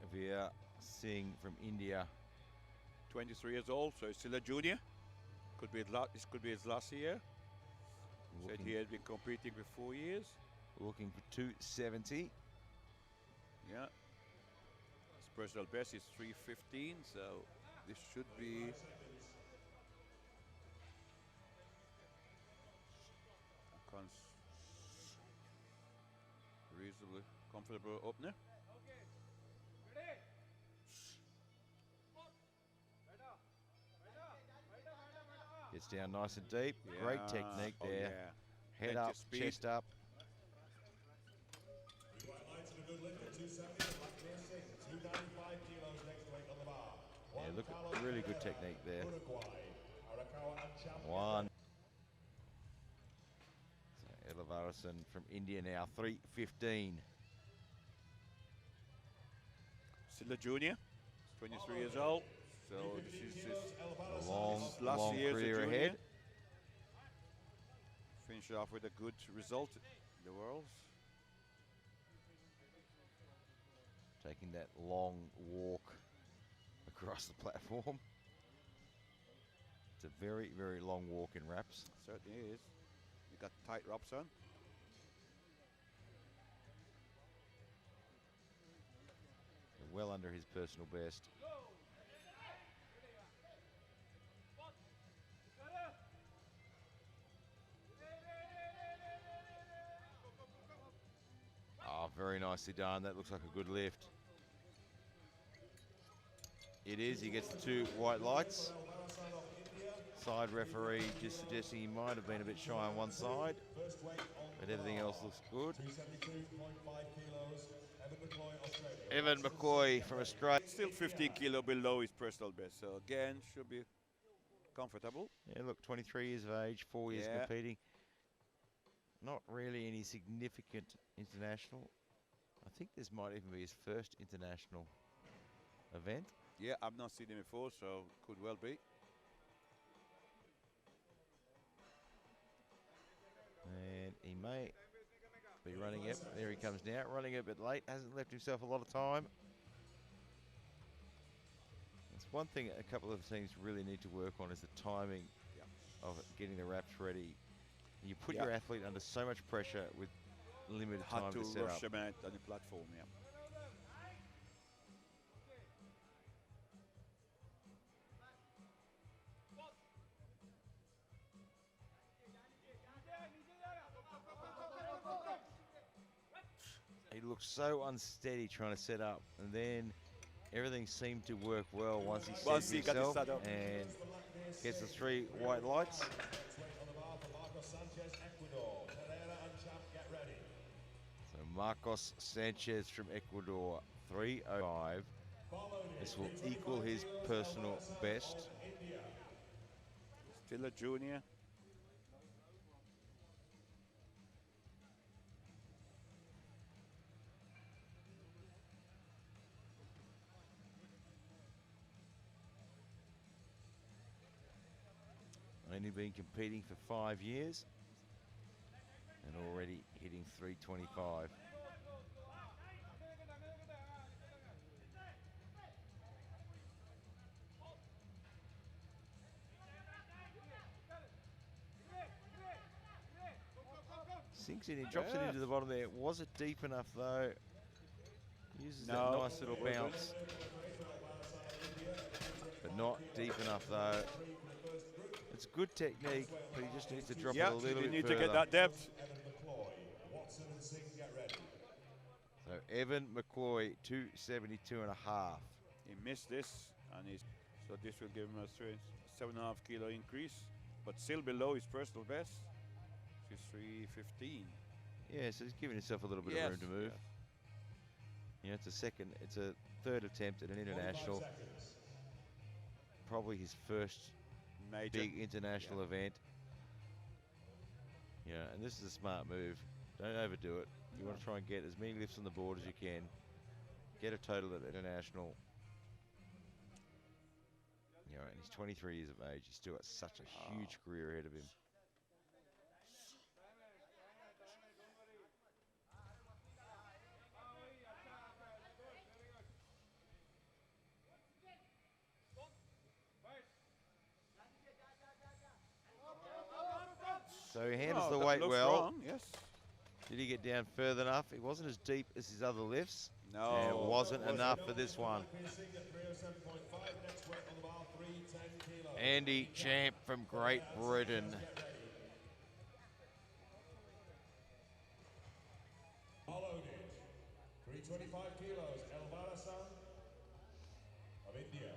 Lakhveer Singh from India. 23 years old, so he's still a junior. Could be this could be his last year. Said he has been competing for 4 years. Looking for 270. Yeah. His personal best is 315, so this should be reasonably comfortable opener. Gets down nice and deep. Yeah. Great technique there. Yeah. Head up, chest up. Yeah, look at really good technique there. One. So Elavarasan from India now, 315. Still a junior, 23 years old. So this is his long career ahead. Finish off with a good result in the Worlds. Taking that long walk across the platform. It's a very, very long walk in wraps. Certainly is. You got tight wraps on. Well under his personal best. Oh, very nicely done. That looks like a good lift. It is. He gets the 2 white lights. Side referee just suggesting he might have been a bit shy on one side, but everything else looks good. Evan McCoy from Australia. Still 15 kilo below his personal best, so again, should be comfortable. Yeah, look, 23 years of age, 4 years competing. Not really any significant international. I think this might even be his first international event. Yeah, I've not seen him before, so could well be. And he may be running it. There he comes now, running a bit late. Hasn't left himself a lot of time. That's one thing a couple of teams really need to work on is the timing of getting the wraps ready. You put your athlete under so much pressure with limited time to set up. Rush him out on the platform, yeah. He looks so unsteady trying to set up, and then everything seemed to work well once he set himself and gets the 3 white lights. So Marcos Sanchez from Ecuador, 305. This will equal his personal best. Still a junior. Only been competing for 5 years and already hitting 325. Sinks it in, drops it into the bottom there. Was it deep enough though? Uses that nice little bounce. But not deep enough though. It's good technique, but he just needs to drop it a little bit further. You need to get that depth. So Evan McCoy, 272.5. He missed this, and so this will give him a 7.5 kilo increase, but still below his personal best, which is 315. Yeah, so he's giving himself a little bit of room to move. You know, it's a third attempt at an international. Probably his first major big international event. Yeah, and this is a smart move. Don't overdo it. You want to try and get as many lifts on the board as you can. Get a total at international. You know, and he's 23 years of age. He's still got such a huge career ahead of him. So he handles Oh, the that weight looks well. strong, yes. Did he get down further enough? It wasn't as deep as his other lifts. No. And it wasn't enough for this one. Andy Champ from Great Britain. Followed it, 325 kilos, Elavarasan of India.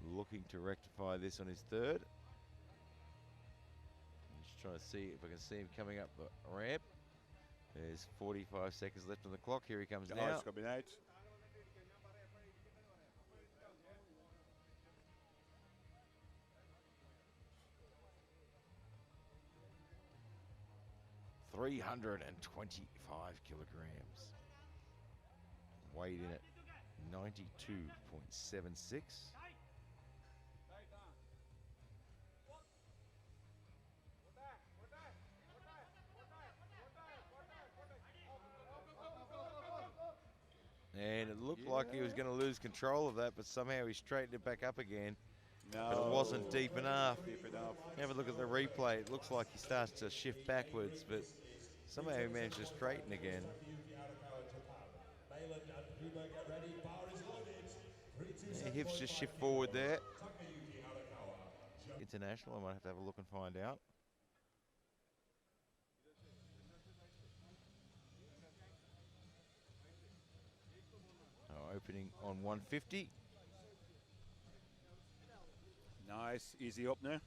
Looking to rectify this on his third. Just trying to see if I can see him coming up the ramp. There's 45 seconds left on the clock. Here he comes now. It's coming out. $325 kilograms. Weighed in at 92.76. And it looked like he was going to lose control of that, but somehow he straightened it back up again. No. But it wasn't deep enough. Deep enough. Have a look at the replay. It looks like he starts to shift backwards, but somehow he managed to straighten again. Yeah, hips just shift forward there. International, I might have to have a look and find out. Opening on 150. Nice, easy opener.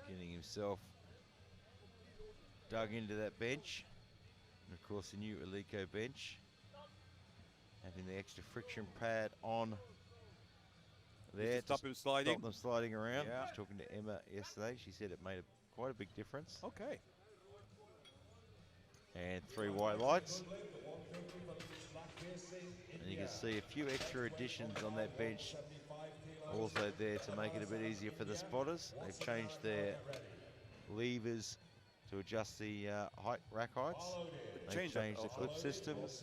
Getting himself dug into that bench. And of course the new Eleiko bench. Having the extra friction pad on there to stop him sliding. Stop them sliding around. Yeah. I was talking to Emma yesterday. She said it made quite a big difference. Okay. And 3 white lights. And you can see a few extra additions on that bench also there to make it a bit easier for the spotters. They've changed their levers to adjust the rack heights. They've changed the clip systems.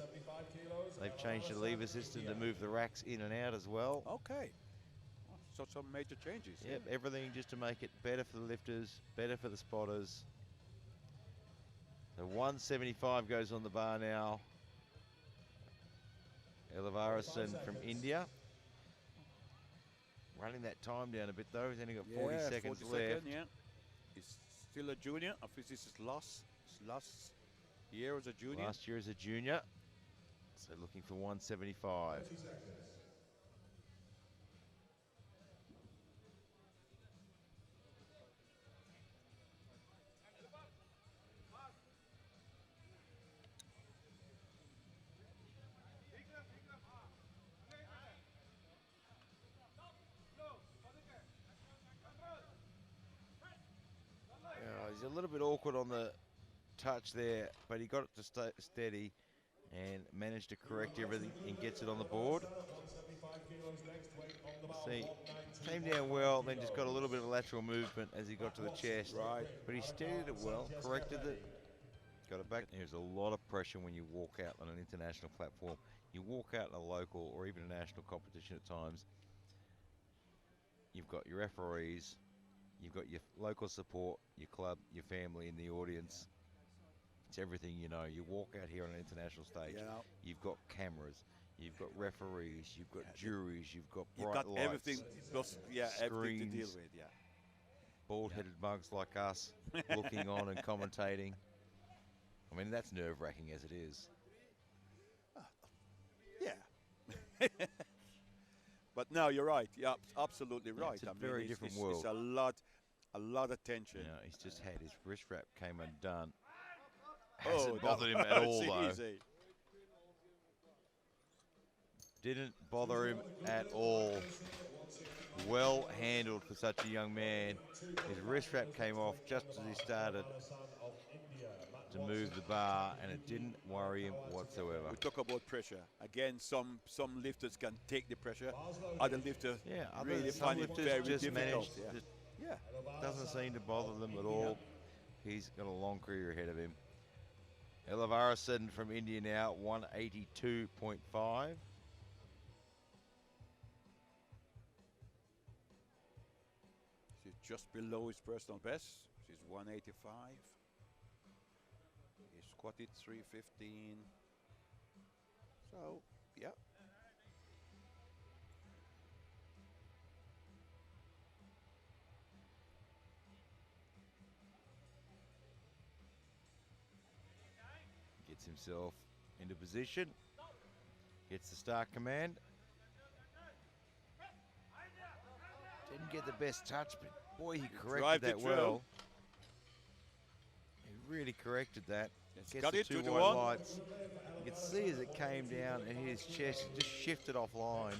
They've changed the lever system to move the racks in and out as well. Okay. So some major changes. Yep, everything just to make it better for the lifters, better for the spotters. The 175 goes on the bar now. Elavarasan from India. Running that time down a bit though. He's only got 40 seconds 40 left. Second, yeah. He's still a junior. I think this is last year as a junior. Last year as a junior. So looking for 175. He's a little bit awkward on the touch there, but he got it to stay steady and managed to correct everything and gets it on the board. See, came down well, then just got a little bit of lateral movement as he got to the chest. Right. But he steadied it well, corrected it, got it back. There's a lot of pressure when you walk out on an international platform. You walk out in a local or even a national competition at times, you've got your referees, you've got your local support, your club, your family in the audience. It's everything you know. You walk out here on an international stage, you've got cameras, you've got referees, you've got juries, you've got bright lights, everything, everything to deal with, bald-headed mugs like us looking on and commentating. I mean, that's nerve-wracking as it is. Yeah. But no, you're right. Yeah, absolutely right. It's a very different world. It's a lot of tension. You know, he's just had his wrist wrap came undone. Oh, Hasn't bothered him at all, though. Easy. Didn't bother him at all. Well handled for such a young man. His wrist wrap came off just as he started to move the bar, and it didn't worry him whatsoever. We talk about pressure. Again, some lifters can take the pressure. Other lifters really find it very difficult. Doesn't seem to bother them at all. He's got a long career ahead of him. Elavarasan from India now, 182.5. just below his personal best, which is 185. He squatted 315. So, yeah. Gets himself into position. Gets the start command. Didn't get the best touch, but boy, he corrected that well. He really corrected that. Gets Got the it, 2 2 to white 1. lights. You can see as it came down and hit his chest, it just shifted offline.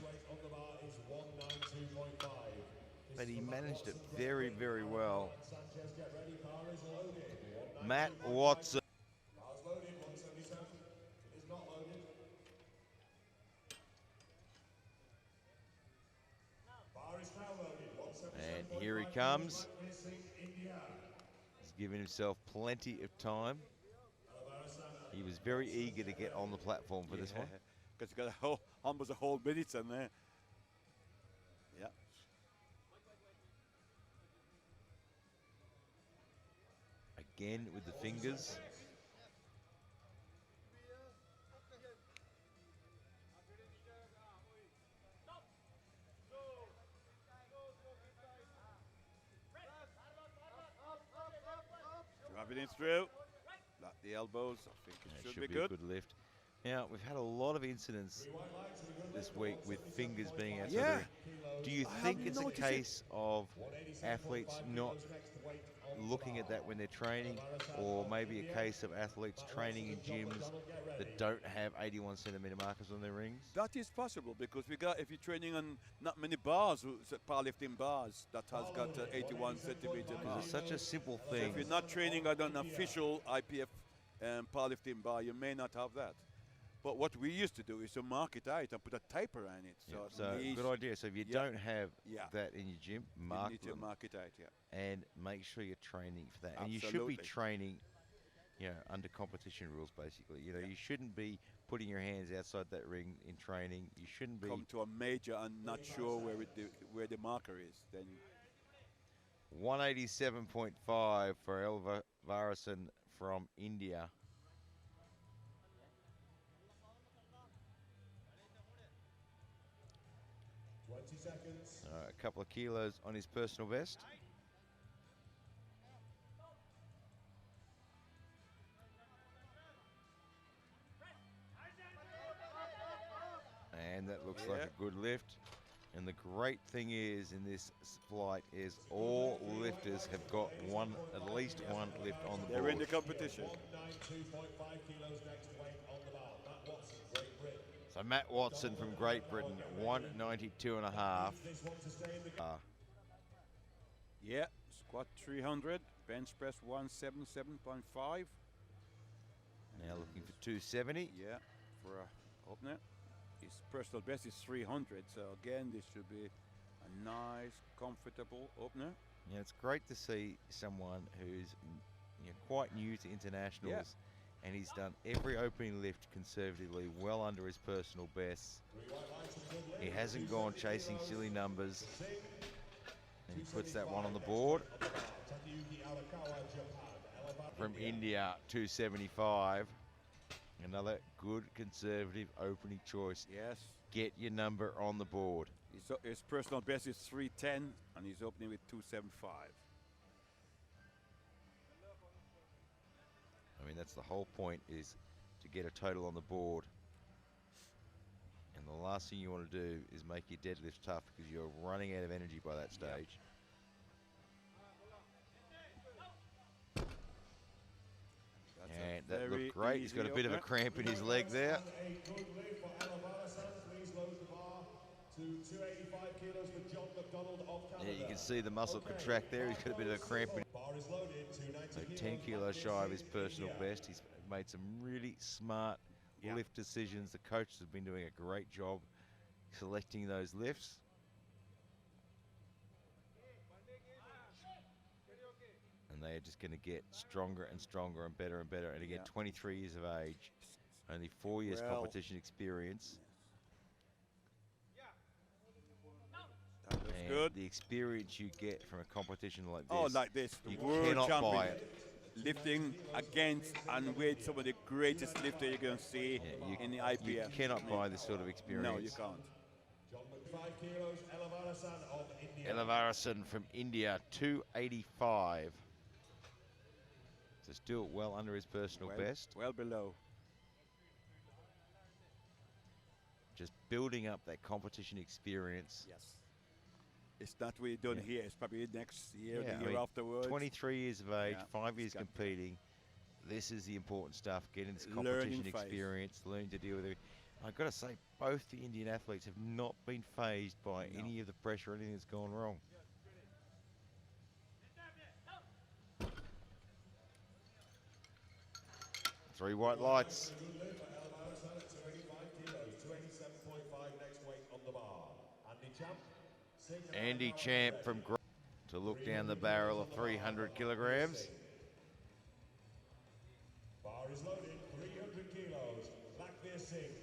But he managed it very, very well. Matt Watson. And here he comes. He's given himself plenty of time. He was very eager to get on the platform for this one. Because he got almost a whole minute in there. Yeah. Again with the fingers. Driving it through. Like the elbows. I think it should be good. A good lift. Now, we've had a lot of incidents this week with fingers being outside the ring. Do you think it's a case of athletes not looking at that when they're training, or maybe a case of athletes training in gyms that don't have 81 centimeter markers on their rings? That is possible, because we got, if you're training on not many bars, powerlifting bars, that has got 81 centimeter mark. It's such a simple thing. So if you're not training on an official IPF powerlifting bar, you may not have that. But what we used to do is to mark it out and put a tape around it. So good idea. So if you don't have that in your gym, mark you need to mark it out, and make sure you're training for that. Absolutely. And you should be training, you know, under competition rules, basically. You know, you shouldn't be putting your hands outside that ring in training. You shouldn't be come to a major and not sure where the marker is. Then 187.5 for Elavarasan from India. A couple of kilos on his personal best. And that looks like a good lift. And the great thing is in this flight is all lifters have got at least one lift on the board. They're in the competition. So Matt Watson from Great Britain, 192.5. Yeah, squat 300, bench press 177.5. Now looking for 270. Yeah, for a opener. His personal best is 300, so again, this should be a nice, comfortable opener. Yeah, it's great to see someone who's quite new to internationals. And he's done every opening lift conservatively, well under his personal best. He hasn't gone chasing silly numbers. And he puts that one on the board. From India, 275. Another good conservative opening choice. Yes. Get your number on the board. His personal best is 310, and he's opening with 275. I mean, that's the whole point, is to get a total on the board. And the last thing you want to do is make your deadlift tough, because you're running out of energy by that stage. And that looked great. He's got a bit of a cramp in his leg there. Yeah, you can see the muscle contract there. He's got a bit of a cramp in. So 10 kilos shy of his personal best. He's made some really smart lift decisions. The coaches have been doing a great job selecting those lifts. And they are just going to get stronger and stronger and better and better. And again, 23 years of age, only 4 years competition experience. good. The experience you get from a competition like this. Oh, like this. The you world cannot champion. buy it. Lifting against and with some of the greatest lifters you're going to see in the IPF. You cannot buy this sort of experience. No, you can't. 5 kilos, Elavarasan of India. Elavarasan from India, 285. So still well under his personal best. Well below. Just building up that competition experience. Yes. It's not really done here. It's probably next year, the year I mean, afterwards. 23 years of age, Yeah, 5 years competing. This is the important stuff, getting this competition experience, learning to deal with it. I've got to say, both the Indian athletes have not been phased by any of the pressure or anything that's gone wrong. Three white lights. Andy Champ from to look down the barrel of 300 kilograms. Bar is loaded, 300 kilos, Lakhveer Singh,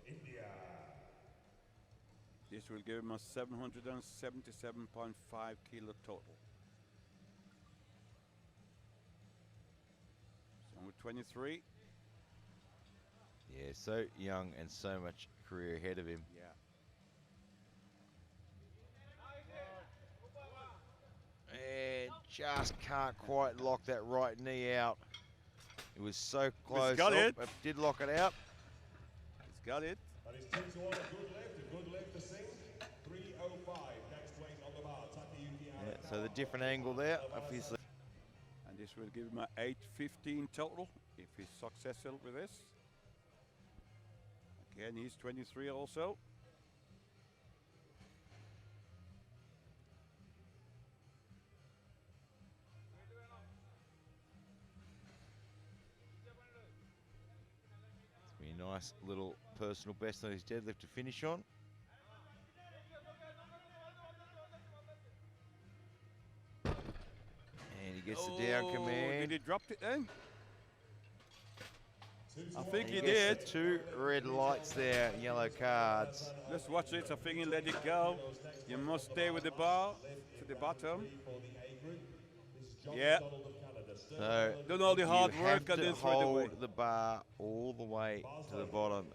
India. This will give him a 777.5 kilo total. So with 23. Yeah, so young and so much career ahead of him. Yeah. And just can't quite lock that right knee out. It was so close. He's got it. But did lock it out. He's got it. That is 2 to 1, a good lift to Singh. 305, next weight on the bar. Yeah, so the different angle there, obviously. And this will give him an 815 total if he's successful with this. Again, he's 23 also. It's been a nice little personal best on his deadlift to finish on. And he gets the down command. Did he drop it then? I think he gets did. the 2 red lights there, yellow cards. Let's watch it. I think he let it go. You must stay with the bar to the bottom. Yeah. So done all the hard you work have and to then throw it away. hold the bar all the way to the bottom